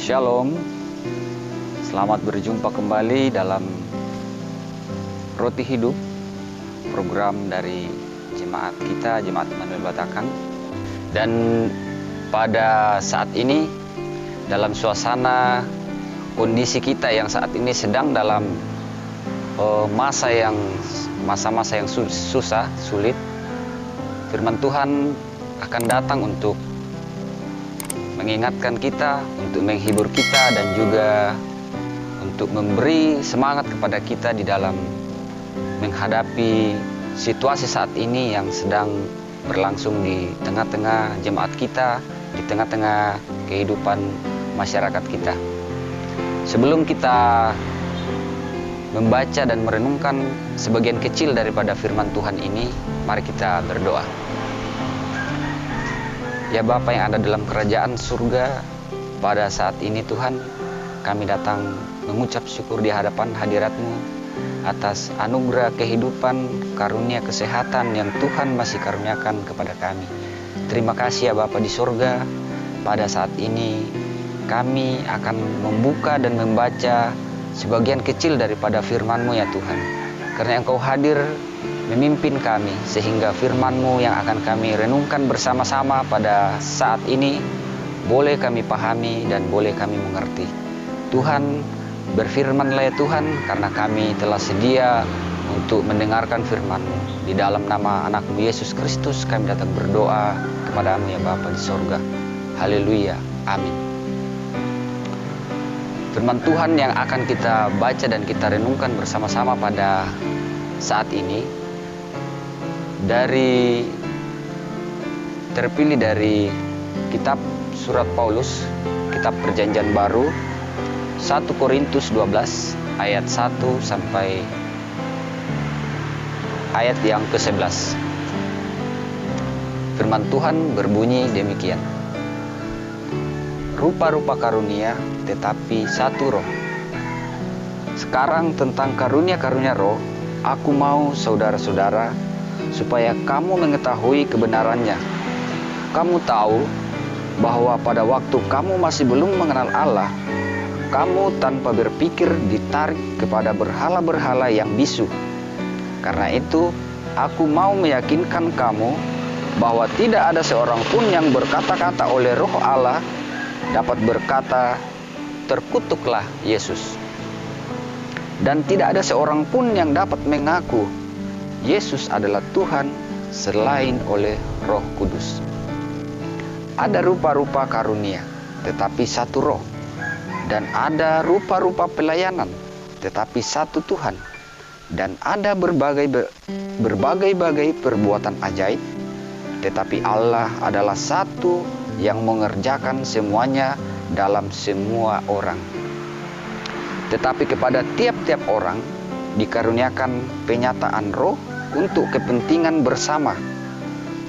Shalom, selamat berjumpa kembali dalam Roti Hidup, program dari jemaat kita, Jemaat Immanuel Batakang. Dan pada saat ini, dalam suasana kondisi kita yang saat ini sedang dalam masa-masa yang susah, sulit, firman Tuhan akan datang untuk mengingatkan kita, untuk menghibur kita, dan juga untuk memberi semangat kepada kita di dalam menghadapi situasi saat ini yang sedang berlangsung di tengah-tengah jemaat kita, di tengah-tengah kehidupan masyarakat kita. Sebelum kita membaca dan merenungkan sebagian kecil daripada firman Tuhan ini, mari kita berdoa. Ya Bapa yang ada dalam kerajaan surga, pada saat ini Tuhan, kami datang mengucap syukur di hadapan hadirat-Mu atas anugerah kehidupan, karunia kesehatan yang Tuhan masih karuniakan kepada kami. Terima kasih ya Bapa di surga. Pada saat ini kami akan membuka dan membaca sebagian kecil daripada firman-Mu ya Tuhan. Karena Engkau hadir memimpin kami, sehingga firman-Mu yang akan kami renungkan bersama-sama pada saat ini boleh kami pahami dan boleh kami mengerti. Tuhan, berfirman-Lah ya Tuhan, karena kami telah sedia untuk mendengarkan firman-Mu. Di dalam nama anak-Mu Yesus Kristus kami datang berdoa kepada-Mu ya Bapa di sorga. Haleluya, amin. Firman Tuhan yang akan kita baca dan kita renungkan bersama-sama pada saat ini terpilih dari kitab surat Paulus, kitab Perjanjian Baru, 1 Korintus 12 ayat 1 sampai ayat yang ke-11. Firman Tuhan berbunyi demikian. Rupa-rupa karunia, tetapi satu roh. Sekarang tentang karunia-karunia roh, aku mau saudara-saudara supaya kamu mengetahui kebenarannya. Kamu tahu bahwa pada waktu kamu masih belum mengenal Allah, kamu tanpa berpikir ditarik kepada berhala-berhala yang bisu. Karena itu, aku mau meyakinkan kamu bahwa tidak ada seorang pun yang berkata-kata oleh Roh Allah dapat berkata, terkutuklah Yesus. Dan tidak ada seorang pun yang dapat mengaku Yesus adalah Tuhan selain oleh Roh Kudus. Ada rupa-rupa karunia, tetapi satu roh. Dan ada rupa-rupa pelayanan, tetapi satu Tuhan. Dan ada berbagai-bagai perbuatan ajaib, tetapi Allah adalah satu yang mengerjakan semuanya dalam semua orang. Tetapi kepada tiap-tiap orang dikaruniakan penyataan roh untuk kepentingan bersama.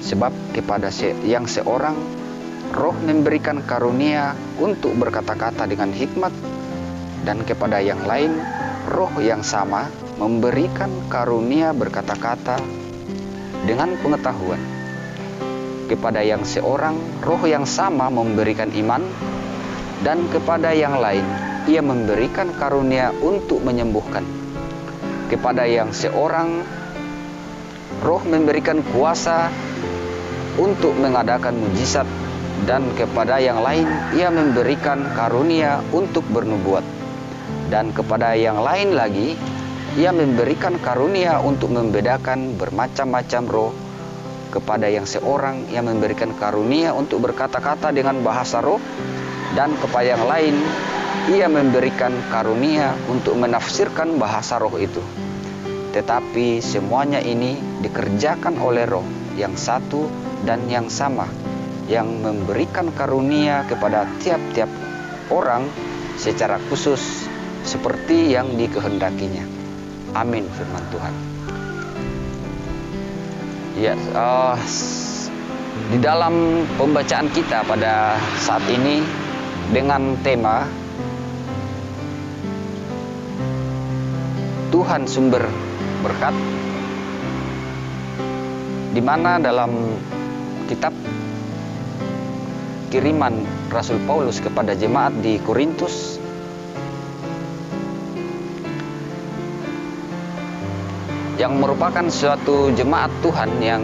Sebab kepada yang seorang roh memberikan karunia untuk berkata-kata dengan hikmat, dan kepada yang lain roh yang sama memberikan karunia berkata-kata dengan pengetahuan. Kepada yang seorang roh yang sama memberikan iman, dan kepada yang lain ia memberikan karunia untuk menyembuhkan. Kepada yang seorang roh memberikan kuasa untuk mengadakan mujizat, dan kepada yang lain ia memberikan karunia untuk bernubuat, dan kepada yang lain lagi ia memberikan karunia untuk membedakan bermacam-macam roh. Kepada yang seorang ia memberikan karunia untuk berkata-kata dengan bahasa roh, dan kepada yang lain ia memberikan karunia untuk menafsirkan bahasa roh itu. Tetapi semuanya ini dikerjakan oleh Roh yang satu dan yang sama, yang memberikan karunia kepada tiap-tiap orang secara khusus seperti yang dikehendakinya. Amin, firman Tuhan. Ya, di dalam pembacaan kita pada saat ini dengan tema Tuhan sumber berkat, di mana dalam kitab kiriman Rasul Paulus kepada jemaat di Korintus, yang merupakan suatu jemaat Tuhan yang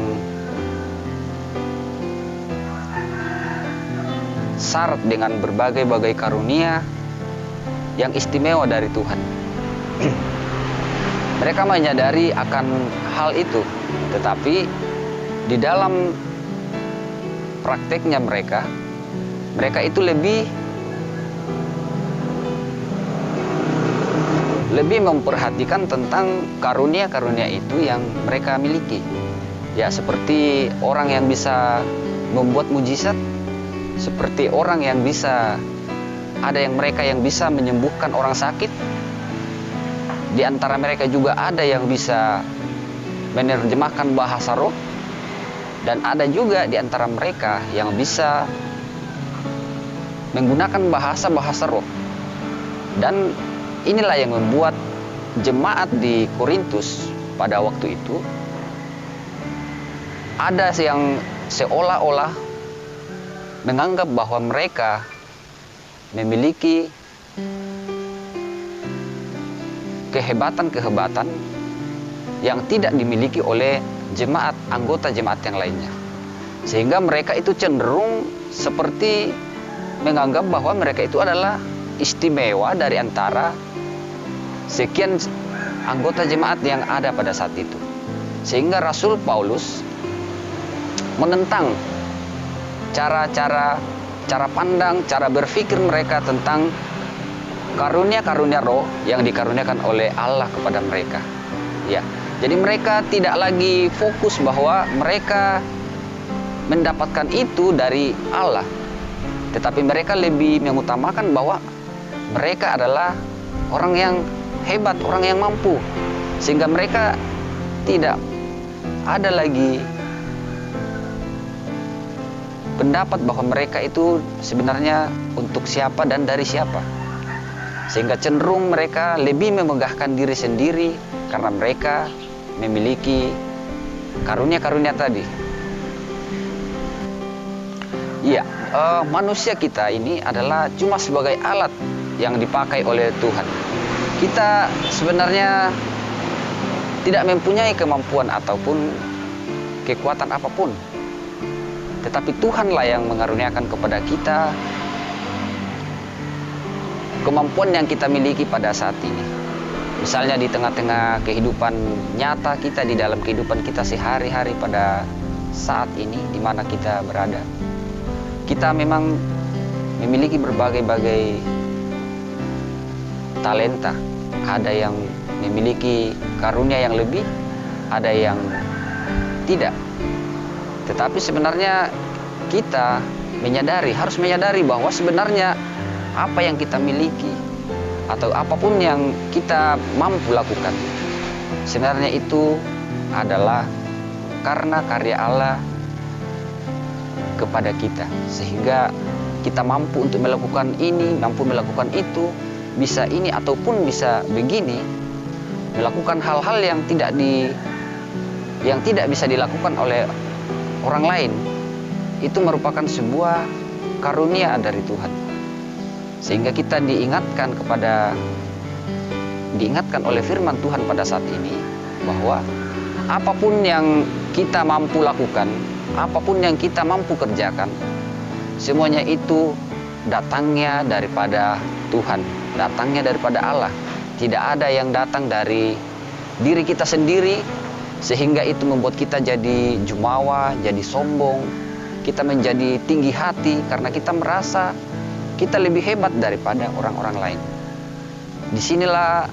syarat dengan berbagai-bagai karunia yang istimewa dari Tuhan. Mereka menyadari akan hal itu, tetapi di dalam prakteknya mereka itu lebih memperhatikan tentang karunia-karunia itu yang mereka miliki. Ya, seperti orang yang bisa membuat mujizat, seperti orang yang bisa, ada yang mereka yang bisa menyembuhkan orang sakit. Di antara mereka juga ada yang bisa menerjemahkan bahasa roh, dan ada juga di antara mereka yang bisa menggunakan bahasa-bahasa roh. Dan inilah yang membuat jemaat di Korintus pada waktu itu ada yang seolah-olah menganggap bahwa mereka memiliki kehebatan-kehebatan yang tidak dimiliki oleh anggota jemaat yang lainnya. Sehingga mereka itu cenderung seperti menganggap bahwa mereka itu adalah istimewa dari antara sekian anggota jemaat yang ada pada saat itu. Sehingga Rasul Paulus menentang cara pandang, cara berpikir mereka tentang karunia-karunia roh yang dikaruniakan oleh Allah kepada mereka. Ya, jadi mereka tidak lagi fokus bahwa mereka mendapatkan itu dari Allah, tetapi mereka lebih mengutamakan bahwa mereka adalah orang yang hebat, orang yang mampu, sehingga mereka tidak ada lagi pendapat bahwa mereka itu sebenarnya untuk siapa dan dari siapa. Sehingga cenderung mereka lebih memegahkan diri sendiri karena mereka memiliki karunia-karunia tadi. Iya, manusia kita ini adalah cuma sebagai alat yang dipakai oleh Tuhan. Kita sebenarnya tidak mempunyai kemampuan ataupun kekuatan apapun, tetapi Tuhanlah yang mengaruniakan kepada kita kemampuan yang kita miliki pada saat ini. Misalnya di tengah-tengah kehidupan nyata kita, di dalam kehidupan kita sehari-hari pada saat ini di mana kita berada, kita memang memiliki berbagai-bagai talenta. Ada yang memiliki karunia yang lebih, ada yang tidak. Tetapi sebenarnya kita harus menyadari bahwa sebenarnya apa yang kita miliki atau apapun yang kita mampu lakukan, sebenarnya itu adalah karena karya Allah kepada kita, sehingga kita mampu untuk melakukan ini, mampu melakukan itu, bisa ini ataupun bisa begini, melakukan hal-hal yang tidak bisa dilakukan oleh orang lain. Itu merupakan sebuah karunia dari Tuhan. Sehingga kita diingatkan oleh firman Tuhan pada saat ini bahwa apapun yang kita mampu lakukan, apapun yang kita mampu kerjakan, semuanya itu datangnya daripada Tuhan, datangnya daripada Allah. Tidak ada yang datang dari diri kita sendiri, sehingga itu membuat kita jadi jumawa, jadi sombong, kita menjadi tinggi hati karena kita merasa kita lebih hebat daripada orang-orang lain. Disinilah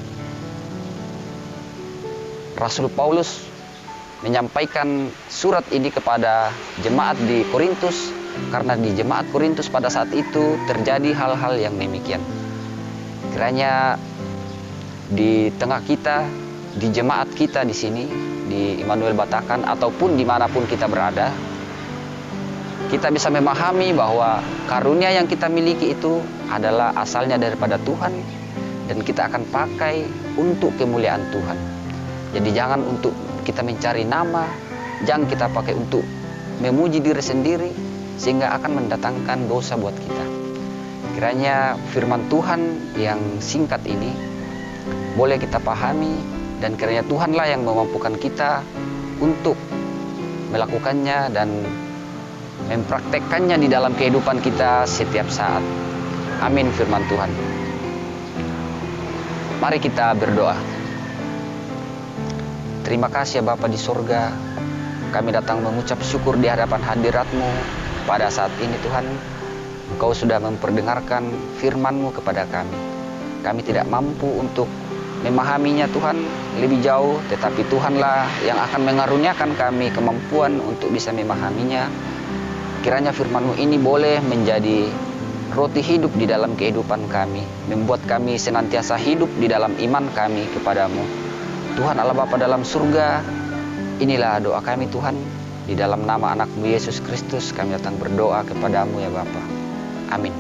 Rasul Paulus menyampaikan surat ini kepada jemaat di Korintus, karena di jemaat Korintus pada saat itu terjadi hal-hal yang demikian. Kiranya di tengah kita, di jemaat kita di sini, di Immanuel Batakan ataupun dimanapun kita berada, kita bisa memahami bahwa karunia yang kita miliki itu adalah asalnya daripada Tuhan, dan kita akan pakai untuk kemuliaan Tuhan. Jadi jangan untuk kita mencari nama, jangan kita pakai untuk memuji diri sendiri, sehingga akan mendatangkan dosa buat kita. Kiranya firman Tuhan yang singkat ini boleh kita pahami, dan kiranya Tuhanlah yang memampukan kita untuk melakukannya dan mempraktekkannya di dalam kehidupan kita setiap saat. Amin firman Tuhan. Mari kita berdoa. Terima kasih ya Bapa di sorga, kami datang mengucap syukur di hadapan hadirat-Mu pada saat ini Tuhan. Engkau sudah memperdengarkan firman-Mu kepada kami. Kami tidak mampu untuk memahaminya Tuhan lebih jauh, tetapi Tuhanlah yang akan mengaruniakan kami kemampuan untuk bisa memahaminya. Kiranya firman-Mu ini boleh menjadi roti hidup di dalam kehidupan kami, membuat kami senantiasa hidup di dalam iman kami kepadamu. Tuhan Allah Bapa dalam surga, inilah doa kami Tuhan. Di dalam nama anak-Mu Yesus Kristus kami datang berdoa kepadamu ya Bapa. Amin.